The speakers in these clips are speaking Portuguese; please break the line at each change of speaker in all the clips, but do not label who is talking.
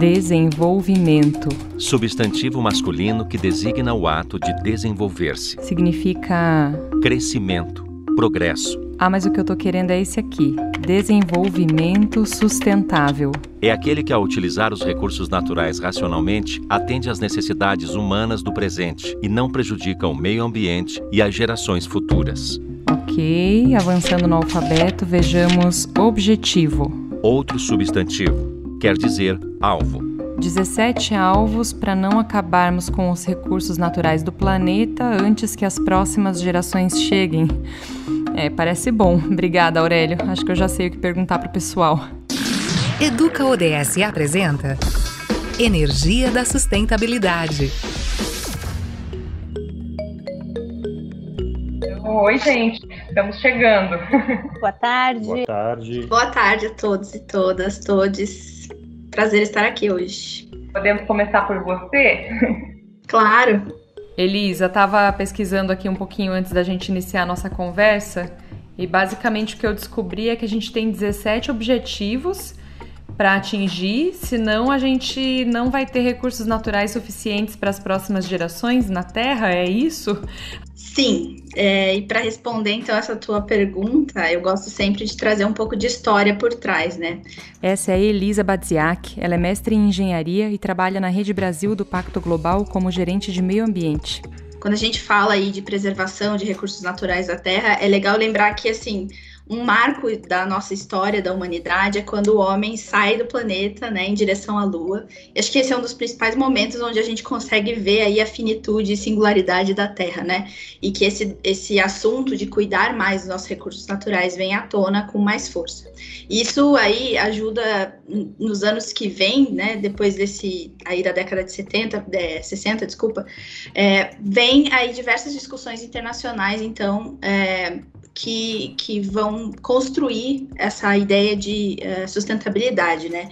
Desenvolvimento.
Substantivo masculino que designa o ato de desenvolver-se.
Significa...
Crescimento, progresso.
Ah, mas o que eu tô querendo é esse aqui. Desenvolvimento sustentável.
É aquele que, ao utilizar os recursos naturais racionalmente, atende às necessidades humanas do presente e não prejudica o meio ambiente e as gerações futuras.
Ok, avançando no alfabeto, vejamos objetivo.
Outro substantivo, quer dizer alvo.
17 alvos para não acabarmos com os recursos naturais do planeta antes que as próximas gerações cheguem. Parece bom. Obrigada, Aurélio. Acho que eu já sei o que perguntar pro pessoal.
Educa ODS apresenta Energia da Sustentabilidade.
Oi, gente. Estamos chegando.
Boa tarde.
Boa tarde.
Boa tarde a todos e todas, todes. Prazer estar aqui hoje.
Podemos começar por você?
Claro.
Elisa, estava pesquisando aqui um pouquinho antes da gente iniciar a nossa conversa e basicamente o que eu descobri é que a gente tem 17 objetivos para atingir, senão a gente não vai ter recursos naturais suficientes para as próximas gerações na Terra, é isso?
Sim, e para responder então essa tua pergunta, eu gosto sempre de trazer um pouco de história por trás, né?
Essa é a Elisa Badziak, ela é mestre em engenharia e trabalha na Rede Brasil do Pacto Global como gerente de meio ambiente.
Quando a gente fala aí de preservação de recursos naturais da Terra, é legal lembrar que, assim, um marco da nossa história, da humanidade, é quando o homem sai do planeta, né, em direção à Lua. E acho que esse é um dos principais momentos onde a gente consegue ver aí a finitude e singularidade da Terra, né? E que esse assunto de cuidar mais dos nossos recursos naturais vem à tona com mais força. Isso aí ajuda nos anos que vêm, né, depois aí da década de 60, vem aí diversas discussões internacionais, então, que vão construir essa ideia de sustentabilidade, né?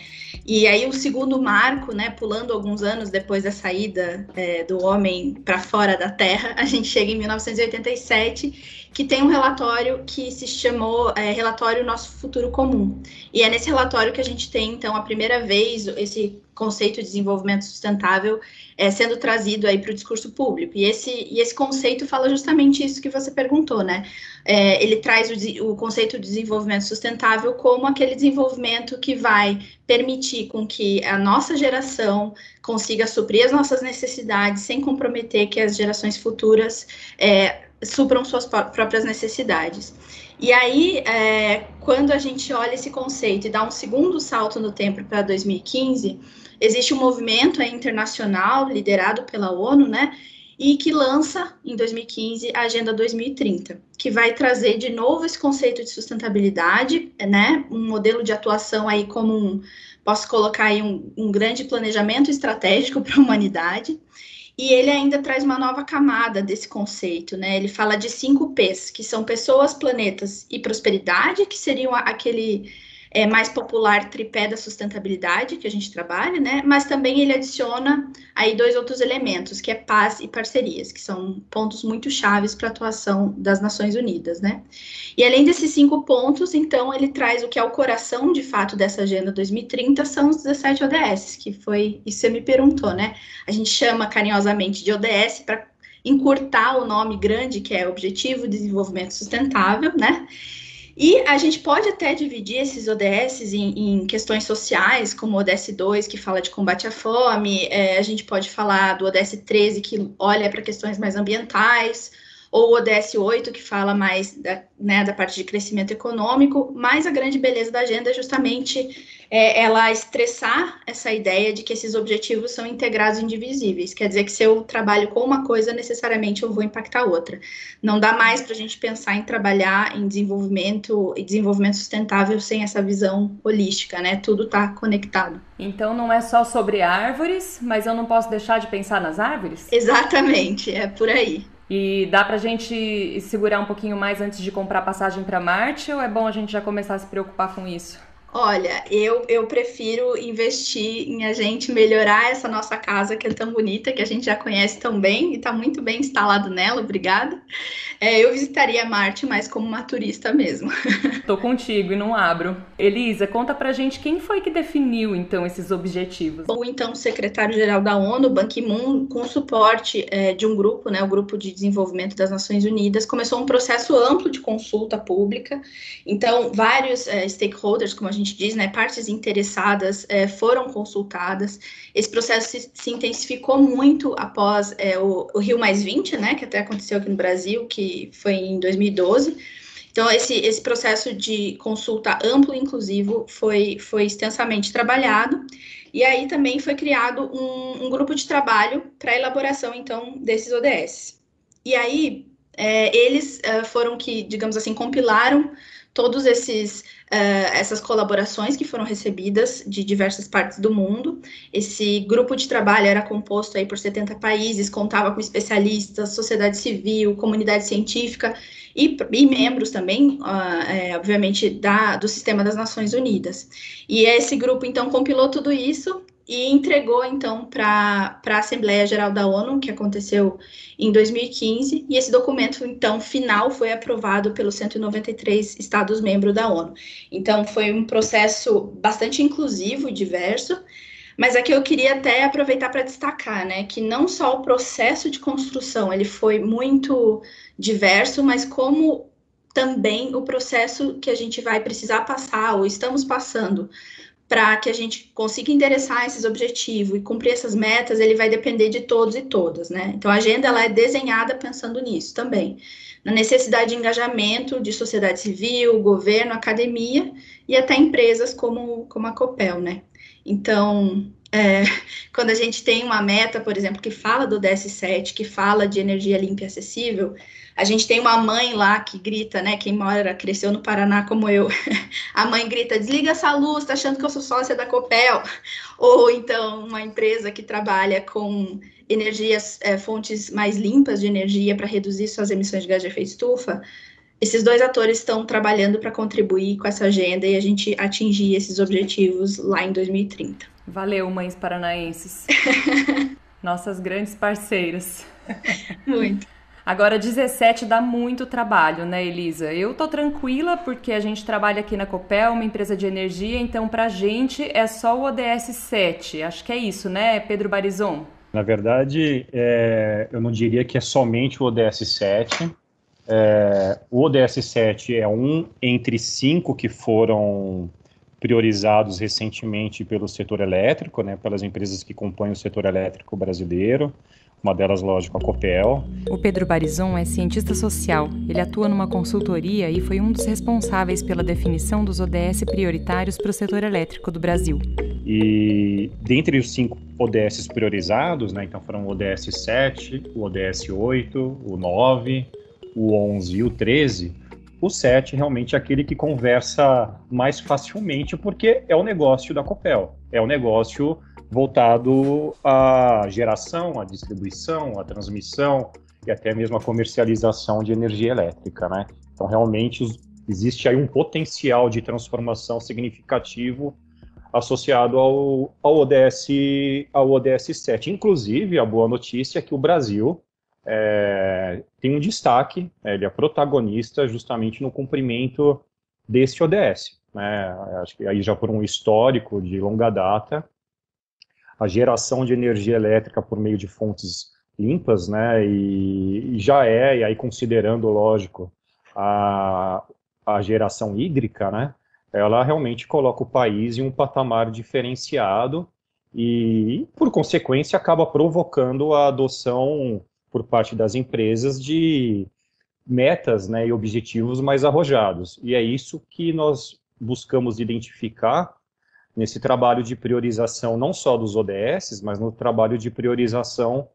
E aí o segundo marco, né, pulando alguns anos depois da saída do homem para fora da Terra, a gente chega em 1987, que tem um relatório que se chamou Relatório Nosso Futuro Comum. E é nesse relatório que a gente tem, então, a primeira vez esse conceito de desenvolvimento sustentável sendo trazido aí para o discurso público. E esse conceito fala justamente isso que você perguntou, né? Ele traz o conceito de desenvolvimento sustentável como aquele desenvolvimento que vai permitir com que a nossa geração consiga suprir as nossas necessidades sem comprometer que as gerações futuras supram suas próprias necessidades. E aí, quando a gente olha esse conceito e dá um segundo salto no tempo para 2015, existe um movimento internacional liderado pela ONU, né, e que lança, em 2015, a Agenda 2030, que vai trazer de novo esse conceito de sustentabilidade, né, um modelo de atuação aí como posso colocar aí um grande planejamento estratégico para a humanidade. E ele ainda traz uma nova camada desse conceito, né? Ele fala de 5 P's, que são pessoas, planetas e prosperidade, que seriam aquele mais popular tripé da sustentabilidade que a gente trabalha, né? Mas também ele adiciona aí 2 outros elementos, que é paz e parcerias, que são pontos muito chaves para a atuação das Nações Unidas, né? E além desses 5 pontos, então, ele traz o que é o coração, de fato, dessa Agenda 2030, são os 17 ODS, que foi, isso você me perguntou, né? A gente chama carinhosamente de ODS para encurtar o nome grande, que é Objetivo de Desenvolvimento Sustentável, né? E a gente pode até dividir esses ODS em questões sociais, como o ODS 2, que fala de combate à fome, a gente pode falar do ODS 13, que olha para questões mais ambientais, ou o ODS 8, que fala mais da parte de crescimento econômico, mas a grande beleza da agenda é justamente ela estressar essa ideia de que esses objetivos são integrados e indivisíveis. Quer dizer que se eu trabalho com uma coisa, necessariamente eu vou impactar outra. Não dá mais para a gente pensar em trabalhar em desenvolvimento e desenvolvimento sustentável sem essa visão holística, né? Tudo está conectado.
Então não é só sobre árvores, mas eu não posso deixar de pensar nas árvores?
Exatamente, é por aí.
E dá pra gente segurar um pouquinho mais antes de comprar passagem para Marte, ou é bom a gente já começar a se preocupar com isso?
Olha, eu prefiro investir em a gente melhorar essa nossa casa que é tão bonita, que a gente já conhece tão bem e está muito bem instalado nela, obrigada. Eu visitaria Marte, mas como uma turista mesmo.
Tô contigo e não abro. Elisa, conta pra gente quem foi que definiu, então, esses objetivos.
O então secretário-geral da ONU, Ban Ki-moon, com o suporte de um grupo, né, o Grupo de Desenvolvimento das Nações Unidas, começou um processo amplo de consulta pública. Então, vários stakeholders, como a gente diz, né, partes interessadas, foram consultadas. Esse processo se intensificou muito após o Rio+20, né, que até aconteceu aqui no Brasil, que foi em 2012. Então, esse processo de consulta amplo e inclusivo foi extensamente trabalhado, e aí também foi criado um grupo de trabalho para a elaboração, então, desses ODS. E aí, eles foram que, digamos assim, compilaram todos essas colaborações que foram recebidas de diversas partes do mundo. Esse grupo de trabalho era composto aí por 70 países, contava com especialistas, sociedade civil, comunidade científica e membros também, obviamente, do Sistema das Nações Unidas. E esse grupo, então, compilou tudo isso e entregou, então, para a Assembleia Geral da ONU, que aconteceu em 2015, e esse documento, então, final foi aprovado pelos 193 Estados-membros da ONU. Então, foi um processo bastante inclusivo e diverso, mas aqui eu queria até aproveitar para destacar, né, que não só o processo de construção, ele foi muito diverso, mas como também o processo que a gente vai precisar passar, ou estamos passando, para que a gente consiga endereçar esses objetivos e cumprir essas metas, ele vai depender de todos e todas, né? Então, a agenda, ela é desenhada pensando nisso também, na necessidade de engajamento de sociedade civil, governo, academia e até empresas como a Copel, né? Então, quando a gente tem uma meta, por exemplo, que fala do DS7, que fala de energia limpa e acessível, a gente tem uma mãe lá que grita, né, quem cresceu no Paraná como eu, a mãe grita, desliga essa luz, tá achando que eu sou sócia da Copel? Ou então uma empresa que trabalha com fontes mais limpas de energia para reduzir suas emissões de gás de efeito estufa. Esses dois atores estão trabalhando para contribuir com essa agenda e a gente atingir esses objetivos lá em 2030.
Valeu, mães paranaenses. Nossas grandes parceiras.
Muito.
Agora, 17 dá muito trabalho, né, Elisa? Eu tô tranquila porque a gente trabalha aqui na Copel, uma empresa de energia, então pra gente é só o ODS 7. Acho que é isso, né, Pedro Barizon?
Na verdade, eu não diria que é somente o ODS 7. O ODS 7 é um entre 5 que foram priorizados recentemente pelo setor elétrico, né, pelas empresas que compõem o setor elétrico brasileiro. Uma delas, lógico, a Copel.
O Pedro Barizon é cientista social. Ele atua numa consultoria e foi um dos responsáveis pela definição dos ODS prioritários para o setor elétrico do Brasil.
E dentre os 5 ODS priorizados, né, então foram o ODS 7, o ODS 8, o 9, o 11 e o 13, o 7 realmente é aquele que conversa mais facilmente porque é o negócio da Copel, é o negócio voltado à geração, à distribuição, à transmissão e até mesmo à comercialização de energia elétrica, né? Então, realmente, existe aí um potencial de transformação significativo associado ao ODS 7. Inclusive, a boa notícia é que o Brasil tem um destaque, ele é protagonista justamente no cumprimento desse ODS, né? Acho que aí já por um histórico de longa data, a geração de energia elétrica por meio de fontes limpas, né, e aí considerando, lógico, a geração hídrica, né, ela realmente coloca o país em um patamar diferenciado e, por consequência, acaba provocando a adoção por parte das empresas de metas, né, e objetivos mais arrojados. E é isso que nós buscamos identificar nesse trabalho de priorização não só dos ODS, mas no trabalho de priorização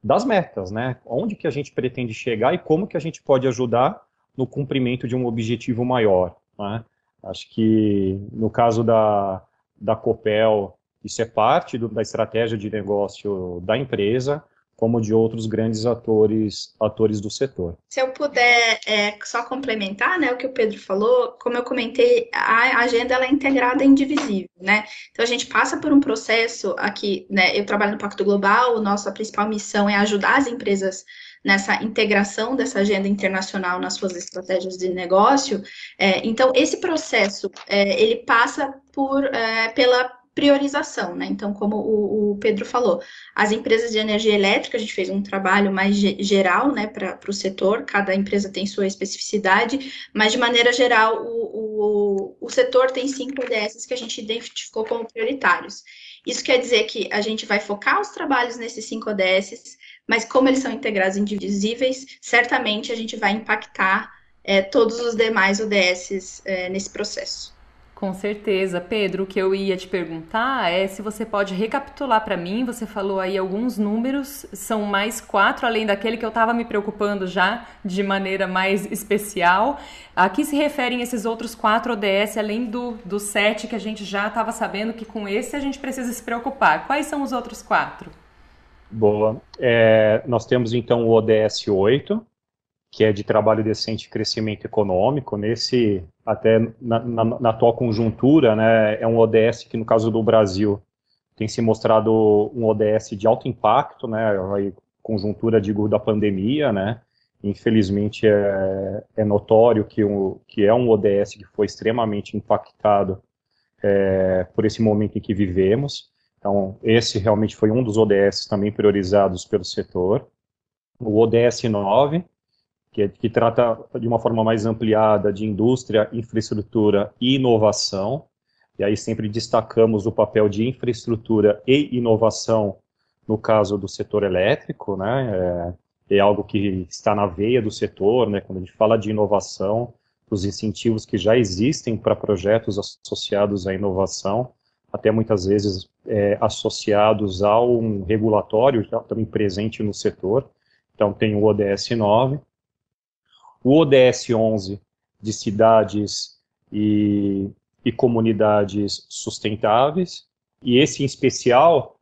das metas, né? Onde que a gente pretende chegar e como que a gente pode ajudar no cumprimento de um objetivo maior, né? Acho que no caso da Copel, isso é parte da estratégia de negócio da empresa, como de outros grandes atores do setor.
Se eu puder só complementar, né, o que o Pedro falou, como eu comentei, a agenda ela é integrada e indivisível, né? Então a gente passa por um processo aqui, né? Eu trabalho no Pacto Global, nossa principal missão é ajudar as empresas nessa integração dessa agenda internacional nas suas estratégias de negócio. Então, esse processo, ele passa pela priorização, né? Então, como o Pedro falou, as empresas de energia elétrica, a gente fez um trabalho mais geral, né, para o setor, cada empresa tem sua especificidade, mas de maneira geral, o setor tem 5 ODS que a gente identificou como prioritários. Isso quer dizer que a gente vai focar os trabalhos nesses 5 ODS, mas como eles são integrados indivisíveis, certamente a gente vai impactar todos os demais ODS nesse processo.
Com certeza. Pedro, o que eu ia te perguntar é se você pode recapitular para mim, você falou aí alguns números, são mais 4, além daquele que eu estava me preocupando já de maneira mais especial. A que se referem esses outros 4 ODS, além do 7, que a gente já estava sabendo que com esse a gente precisa se preocupar? Quais são os outros 4?
Boa. Nós temos então o ODS 8, que é de trabalho decente e crescimento econômico. Nesse, até na atual conjuntura, né, é um ODS que, no caso do Brasil, tem se mostrado um ODS de alto impacto, né, conjuntura, digo, da pandemia, né, infelizmente é notório que é um ODS que foi extremamente impactado por esse momento em que vivemos. Então, esse realmente foi um dos ODS também priorizados pelo setor. O ODS 9, que trata de uma forma mais ampliada de indústria, infraestrutura e inovação, e aí sempre destacamos o papel de infraestrutura e inovação no caso do setor elétrico, né, é algo que está na veia do setor, né, quando a gente fala de inovação, os incentivos que já existem para projetos associados à inovação, até muitas vezes associados a um regulatório já também presente no setor. Então tem o ODS 9, o ODS 11 de cidades e comunidades sustentáveis, e esse em especial,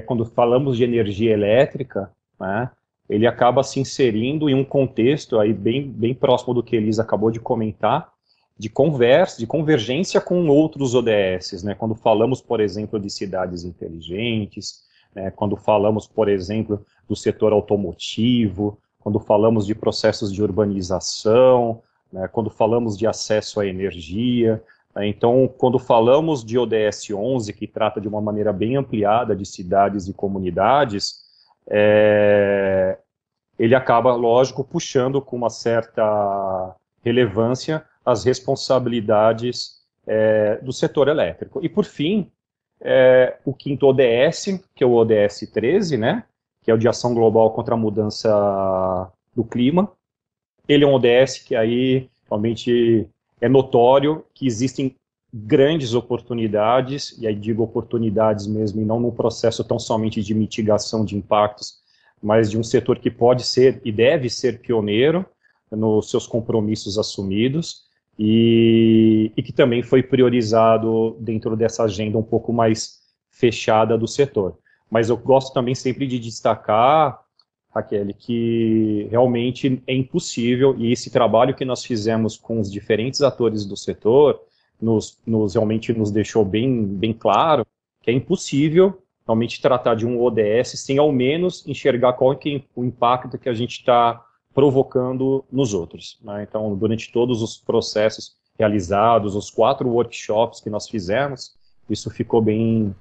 quando falamos de energia elétrica, né, ele acaba se inserindo em um contexto aí bem próximo do que a Elisa acabou de comentar, de convergência com outros ODS, né, quando falamos, por exemplo, de cidades inteligentes, né, quando falamos, por exemplo, do setor automotivo, quando falamos de processos de urbanização, né, quando falamos de acesso à energia, né, então, quando falamos de ODS 11, que trata de uma maneira bem ampliada de cidades e comunidades, ele acaba, lógico, puxando com uma certa relevância as responsabilidades do setor elétrico. E, por fim, o quinto ODS, que é o ODS 13, né, que é o de ação global contra a mudança do clima. Ele é um ODS que aí realmente é notório que existem grandes oportunidades, e aí digo oportunidades mesmo, e não num processo tão somente de mitigação de impactos, mas de um setor que pode ser e deve ser pioneiro nos seus compromissos assumidos, e que também foi priorizado dentro dessa agenda um pouco mais fechada do setor. Mas eu gosto também sempre de destacar, Raquel, que realmente é impossível, e esse trabalho que nós fizemos com os diferentes atores do setor realmente nos deixou bem claro que é impossível realmente tratar de um ODS sem ao menos enxergar qual que é o impacto que a gente está provocando nos outros, né? Então, durante todos os processos realizados, os 4 workshops que nós fizemos, isso ficou bem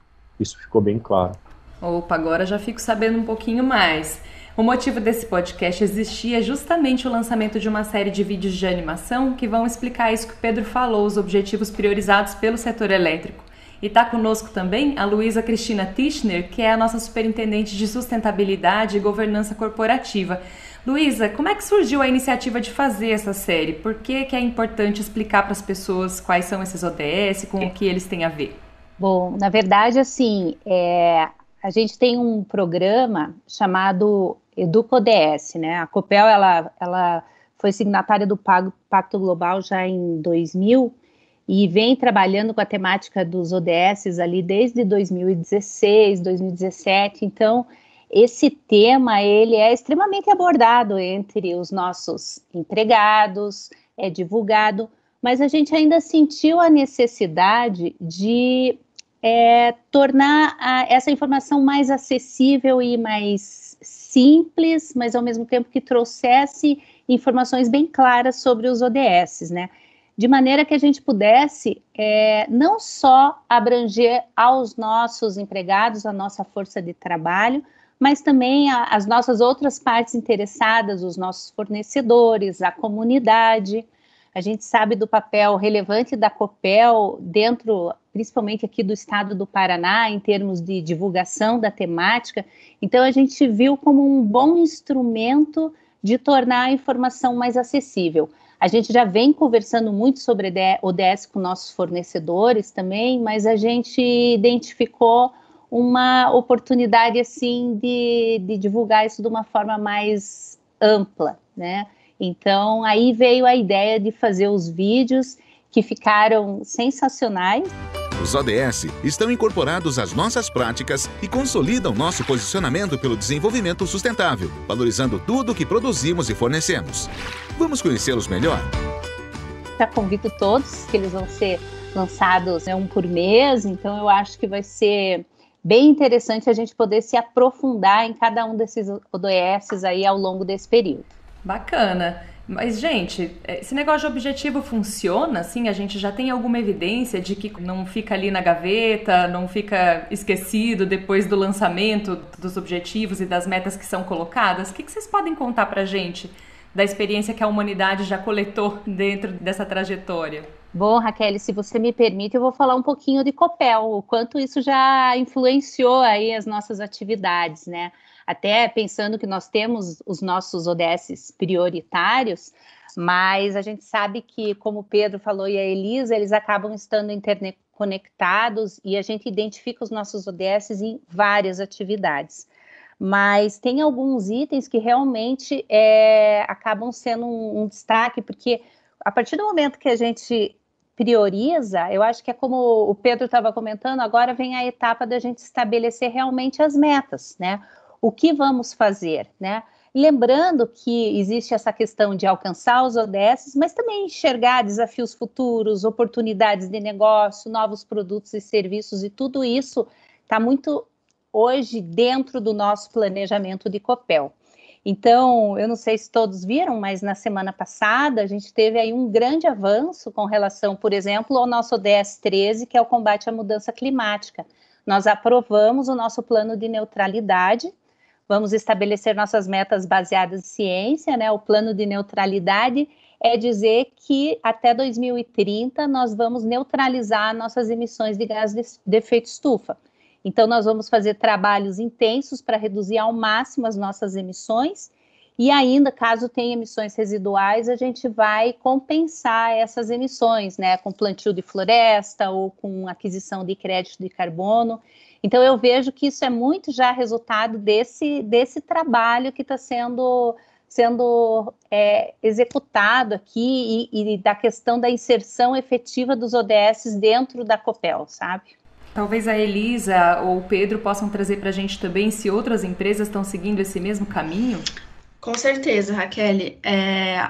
claro.
Opa, agora já fico sabendo um pouquinho mais. O motivo desse podcast existir é justamente o lançamento de uma série de vídeos de animação que vão explicar isso que o Pedro falou, os objetivos priorizados pelo setor elétrico. E está conosco também a Luísa Cristina Tischner, que é a nossa superintendente de sustentabilidade e governança corporativa. Luísa, como é que surgiu a iniciativa de fazer essa série? Por que é importante explicar para as pessoas quais são esses ODS, com o que eles têm a ver?
Bom, na verdade, assim, a gente tem um programa chamado Educa ODS, né? A Copel, ela foi signatária do Pacto Global já em 2000 e vem trabalhando com a temática dos ODS ali desde 2016, 2017. Então, esse tema, ele é extremamente abordado entre os nossos empregados, é divulgado, mas a gente ainda sentiu a necessidade de tornar essa informação mais acessível e mais simples, mas ao mesmo tempo que trouxesse informações bem claras sobre os ODS, né? De maneira que a gente pudesse não só abranger aos nossos empregados, a nossa força de trabalho, mas também as nossas outras partes interessadas, os nossos fornecedores, a comunidade. A gente sabe do papel relevante da Copel dentro, principalmente aqui do estado do Paraná, em termos de divulgação da temática. Então, a gente viu como um bom instrumento de tornar a informação mais acessível. A gente já vem conversando muito sobre ODS com nossos fornecedores também, mas a gente identificou uma oportunidade, assim, de divulgar isso de uma forma mais ampla, né? Então, aí veio a ideia de fazer os vídeos que ficaram sensacionais.
Os ODS estão incorporados às nossas práticas e consolidam nosso posicionamento pelo desenvolvimento sustentável, valorizando tudo o que produzimos e fornecemos. Vamos conhecê-los melhor?
Já convido todos, que eles vão ser lançados um por mês, então eu acho que vai ser bem interessante a gente poder se aprofundar em cada um desses ODS aí ao longo desse período.
Bacana. Mas, gente, esse negócio de objetivo funciona, assim? A gente já tem alguma evidência de que não fica ali na gaveta, não fica esquecido depois do lançamento dos objetivos e das metas que são colocadas? O que vocês podem contar pra gente da experiência que a humanidade já coletou dentro dessa trajetória?
Bom, Raquel, se você me permite, eu vou falar um pouquinho de Copel, o quanto isso já influenciou aí as nossas atividades, né? Até pensando que nós temos os nossos ODS prioritários, mas a gente sabe que, como o Pedro falou e a Elisa, eles acabam estando interconectados e a gente identifica os nossos ODS em várias atividades. Mas tem alguns itens que realmente acabam sendo um destaque, porque a partir do momento que a gente prioriza, eu acho que é como o Pedro estava comentando, agora vem a etapa da gente estabelecer realmente as metas, né? O que vamos fazer, né? Lembrando que existe essa questão de alcançar os ODS, mas também enxergar desafios futuros, oportunidades de negócio, novos produtos e serviços, e tudo isso está muito hoje dentro do nosso planejamento de Copel. Então, eu não sei se todos viram, mas na semana passada a gente teve aí um grande avanço com relação, por exemplo, ao nosso ODS 13, que é o combate à mudança climática. Nós aprovamos o nosso plano de neutralidade. Vamos estabelecer nossas metas baseadas em ciência, né? O plano de neutralidade é dizer que até 2030 nós vamos neutralizar nossas emissões de gás de efeito estufa. Então, nós vamos fazer trabalhos intensos para reduzir ao máximo as nossas emissões e ainda, caso tenha emissões residuais, a gente vai compensar essas emissões, né? Com plantio de floresta ou com aquisição de crédito de carbono. Então, eu vejo que isso é muito já resultado desse trabalho que está sendo executado aqui e da questão da inserção efetiva dos ODS dentro da Copel, sabe?
Talvez a Elisa ou o Pedro possam trazer para a gente também se outras empresas estão seguindo esse mesmo caminho.
Com certeza, Raquel.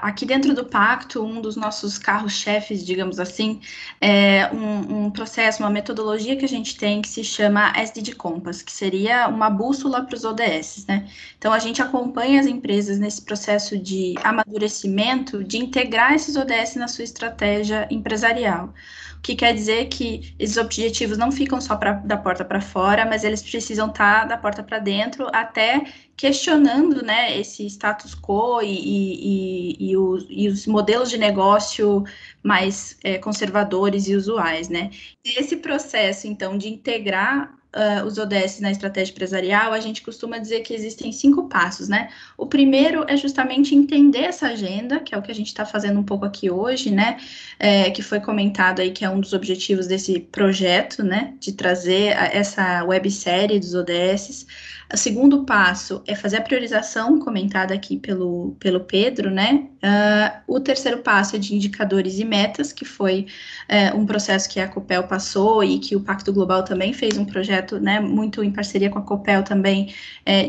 Aqui dentro do Pacto, um dos nossos carros-chefes, digamos assim, é um processo, uma metodologia que a gente tem que se chama SDG Compass, que seria uma bússola para os ODS, né? Então, a gente acompanha as empresas nesse processo de amadurecimento, de integrar esses ODS na sua estratégia empresarial. O que quer dizer que esses objetivos não ficam só da porta para fora, mas eles precisam estar da porta para dentro, até questionando, né, esse status quo e os modelos de negócio mais conservadores e usuais, né? Esse processo, então, de integrar os ODS na estratégia empresarial, a gente costuma dizer que existem 5 passos, né? O primeiro é justamente entender essa agenda, que é o que a gente está fazendo um pouco aqui hoje, né? Que foi comentado aí que é um dos objetivos desse projeto, né? De trazer essa websérie dos ODS. O segundo passo é fazer a priorização comentada aqui pelo Pedro, né? O terceiro passo é de indicadores e metas, que foi um processo que a Copel passou e que o Pacto Global também fez um projeto, né, muito em parceria com a Copel também,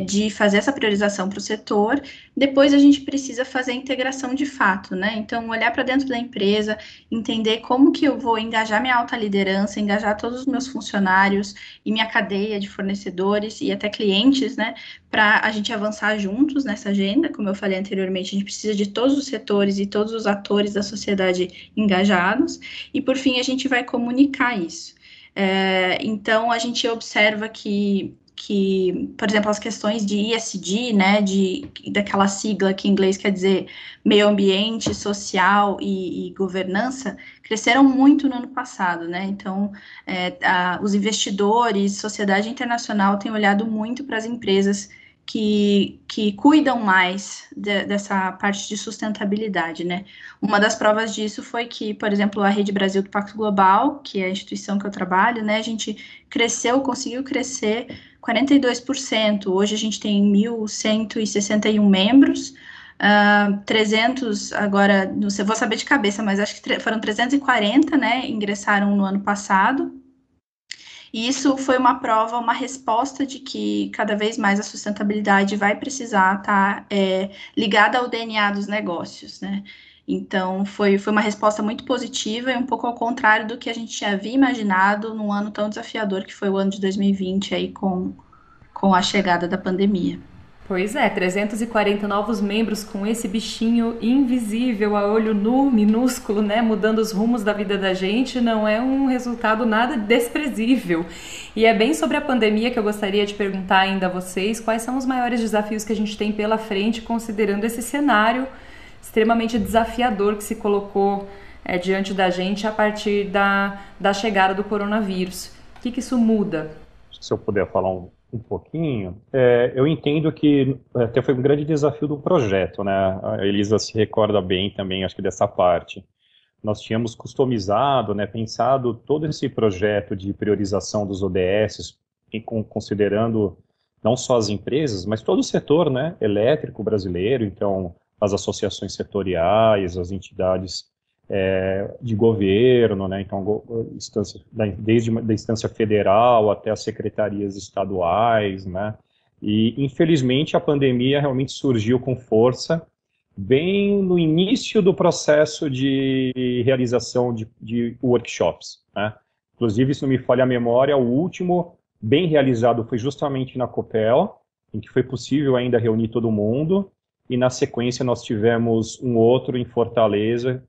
de fazer essa priorização para o setor. depois a gente precisa fazer a integração de fato, né? Então, olhar para dentro da empresa, entender como que eu vou engajar minha alta liderança, engajar todos os meus funcionários e minha cadeia de fornecedores e até clientes, né? Para a gente avançar juntos nessa agenda. Como eu falei anteriormente, a gente precisa de todos os setores e todos os atores da sociedade engajados. E, por fim, a gente vai comunicar isso. Então, a gente observa que, por exemplo, as questões de ESG, né, daquela sigla que em inglês quer dizer meio ambiente, social e governança, cresceram muito no ano passado, né? Então, os investidores, sociedade internacional têm olhado muito para as empresas que cuidam mais dessa parte de sustentabilidade, né? Uma das provas disso foi que, por exemplo, a Rede Brasil do Pacto Global, que é a instituição que eu trabalho, né, a gente conseguiu crescer 42%. Hoje a gente tem 1.161 membros, 300 agora, não sei, vou saber de cabeça, mas acho que foram 340, né, ingressaram no ano passado. E isso foi uma prova, uma resposta de que cada vez mais a sustentabilidade vai precisar estar ligada ao DNA dos negócios, né? Então, foi uma resposta muito positiva e um pouco ao contrário do que a gente havia imaginado num ano tão desafiador que foi o ano de 2020, aí com a chegada da pandemia.
Pois é, 340 novos membros com esse bichinho invisível, a olho nu, minúsculo, né, mudando os rumos da vida da gente, não é um resultado nada desprezível. E é bem sobre a pandemia que eu gostaria de perguntar ainda a vocês, quais são os maiores desafios que a gente tem pela frente, considerando esse cenário extremamente desafiador que se colocou diante da gente a partir da chegada do coronavírus. O que isso muda?
Se eu puder falar um pouquinho, eu entendo que até foi um grande desafio do projeto, né? A Elisa se recorda bem também, acho que dessa parte. Nós tínhamos customizado, né, pensado todo esse projeto de priorização dos ODS, considerando não só as empresas, mas todo o setor, né, elétrico brasileiro, então as associações setoriais, as entidades de governo, né, então desde a instância federal até as secretarias estaduais, né, e infelizmente a pandemia realmente surgiu com força bem no início do processo de realização de workshops, né. Inclusive, se não me falha a memória, o último bem realizado foi justamente na Copel, em que foi possível ainda reunir todo mundo, e na sequência nós tivemos um outro em Fortaleza,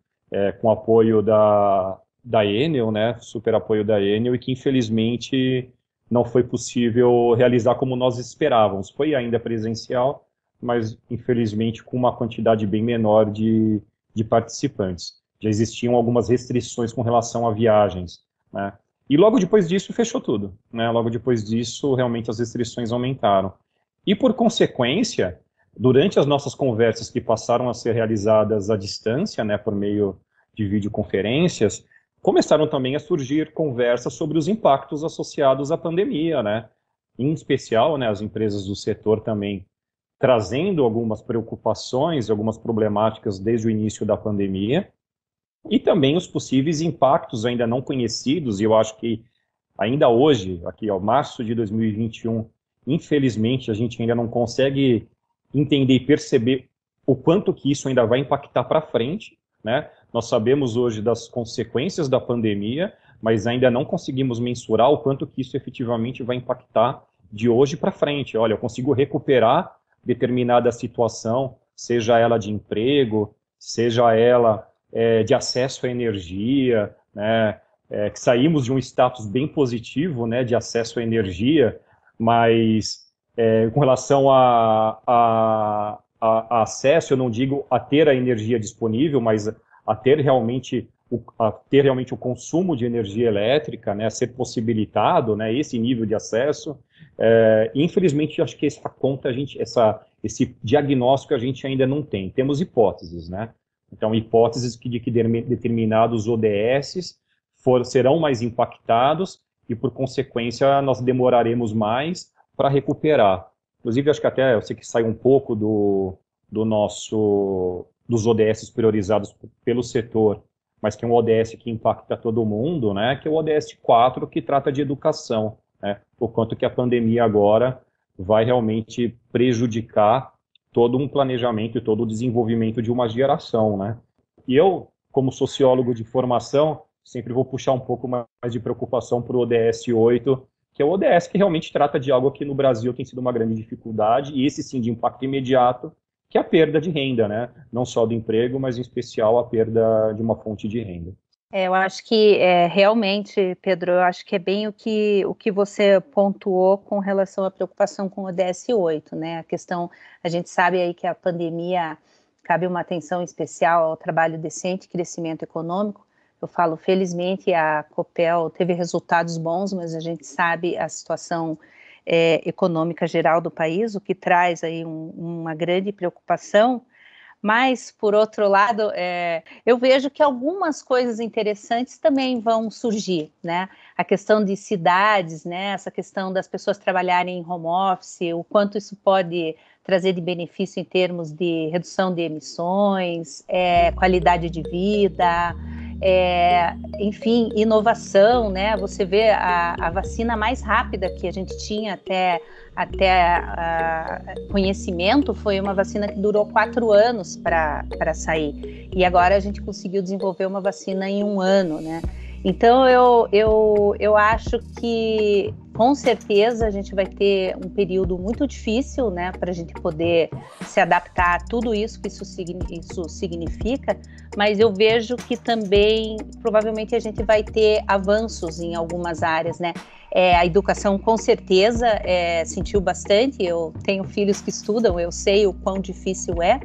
com apoio da Enel, né, super apoio da Enel, e que infelizmente não foi possível realizar como nós esperávamos. Foi ainda presencial, mas infelizmente com uma quantidade bem menor de participantes. Já existiam algumas restrições com relação a viagens, né, e logo depois disso fechou tudo, né, logo depois disso realmente as restrições aumentaram. E por consequência, durante as nossas conversas que passaram a ser realizadas à distância, né, por meio de videoconferências, começaram também a surgir conversas sobre os impactos associados à pandemia, né? Em especial, né, as empresas do setor também trazendo algumas preocupações, algumas problemáticas desde o início da pandemia, e também os possíveis impactos ainda não conhecidos, e eu acho que ainda hoje, aqui ao março de 2021, infelizmente a gente ainda não consegue entender e perceber o quanto que isso ainda vai impactar para frente, né? Nós sabemos hoje das consequências da pandemia, mas ainda não conseguimos mensurar o quanto que isso efetivamente vai impactar de hoje para frente. Olha, eu consigo recuperar determinada situação, seja ela de emprego, seja ela de acesso à energia, né? Que saímos de um status bem positivo, né, de acesso à energia, mas com relação a acesso, eu não digo a ter a energia disponível, mas a ter realmente o consumo de energia elétrica, né, a ser possibilitado, né, esse nível de acesso. Infelizmente, acho que essa conta esse diagnóstico a gente ainda não tem. Temos hipóteses, né? Então, hipóteses de que determinados ODS serão mais impactados e, por consequência, nós demoraremos mais para recuperar. Inclusive, acho que até eu sei que sai um pouco dos ODS priorizados pelo setor, mas que é um ODS que impacta todo mundo, né, que é o ODS 4, que trata de educação, né, o quanto que a pandemia agora vai realmente prejudicar todo um planejamento e todo o desenvolvimento de uma geração, né? E eu, como sociólogo de formação, sempre vou puxar um pouco mais de preocupação para o ODS 8, que é o ODS que realmente trata de algo que no Brasil tem sido uma grande dificuldade, e esse sim de impacto imediato, que é a perda de renda, né? Não só do emprego, mas em especial a perda de uma fonte de renda.
Eu acho que realmente, Pedro, eu acho que é bem o que você pontuou com relação à preocupação com o ODS 8, né? A questão, a gente sabe aí que a pandemia cabe uma atenção especial ao trabalho decente e crescimento econômico. Eu falo, felizmente, a Copel teve resultados bons, mas a gente sabe a situação econômica geral do país, o que traz aí uma grande preocupação. Mas, por outro lado, eu vejo que algumas coisas interessantes também vão surgir, né? A questão de cidades, né? Essa questão das pessoas trabalharem em home office, o quanto isso pode trazer de benefício em termos de redução de emissões, qualidade de vida, enfim, inovação, né? Você vê a vacina mais rápida que a gente tinha até conhecimento foi uma vacina que durou 4 anos para sair, e agora a gente conseguiu desenvolver uma vacina em 1 ano, né? Então eu acho que com certeza a gente vai ter um período muito difícil, né, para a gente poder se adaptar a tudo isso que isso significa, mas eu vejo que também provavelmente a gente vai ter avanços em algumas áreas, né? A educação com certeza sentiu bastante, eu tenho filhos que estudam, eu sei o quão difícil é,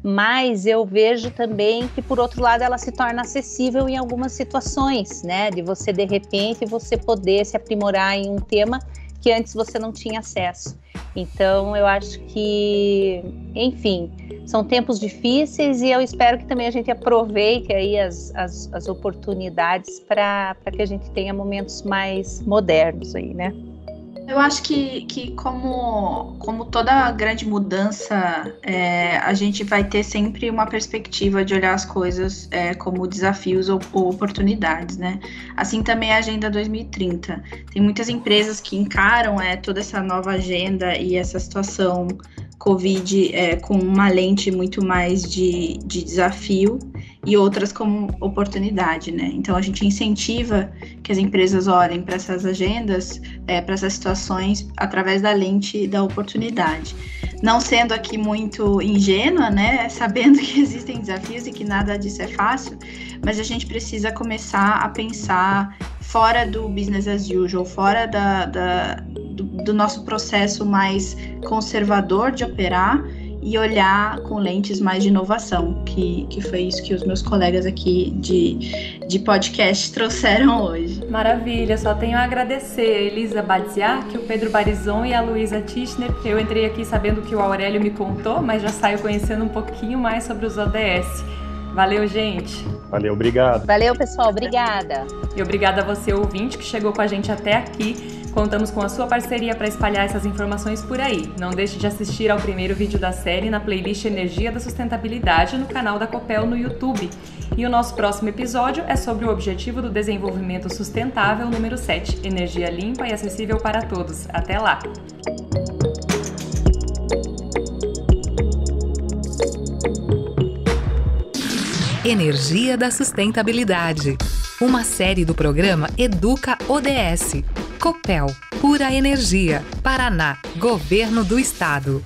mas eu vejo também que, por outro lado, ela se torna acessível em algumas situações, né? De você, de repente, você poder se aprimorar em um tema que antes você não tinha acesso. Então, eu acho que, enfim, são tempos difíceis e eu espero que também a gente aproveite aí as oportunidades para que a gente tenha momentos mais modernos aí, né?
Eu acho que como toda grande mudança, a gente vai ter sempre uma perspectiva de olhar as coisas como desafios ou oportunidades, né? Assim também a Agenda 2030. Tem muitas empresas que encaram toda essa nova agenda e essa situação Covid com uma lente muito mais de desafio e outras como oportunidade, né? Então a gente incentiva que as empresas olhem para essas agendas, para essas situações através da lente da oportunidade. Não sendo aqui muito ingênua, né? Sabendo que existem desafios e que nada disso é fácil, mas a gente precisa começar a pensar fora do business as usual, fora do nosso processo mais conservador de operar e olhar com lentes mais de inovação, que foi isso que os meus colegas aqui de podcast trouxeram hoje.
Maravilha, só tenho a agradecer a Elisa Badziak, o Pedro Barizon e a Luísa Tischner. Eu entrei aqui sabendo que o Aurélio me contou, mas já saio conhecendo um pouquinho mais sobre os ODS. Valeu, gente.
Valeu, obrigado.
Valeu, pessoal, obrigada.
E obrigada a você, ouvinte, que chegou com a gente até aqui. Contamos com a sua parceria para espalhar essas informações por aí. Não deixe de assistir ao primeiro vídeo da série na playlist Energia da Sustentabilidade no canal da Copel no YouTube. E o nosso próximo episódio é sobre o Objetivo do Desenvolvimento Sustentável número 7, energia limpa e acessível para todos. Até lá!
Energia da Sustentabilidade. Uma série do programa Educa ODS. Copel, Pura Energia. Paraná, Governo do Estado.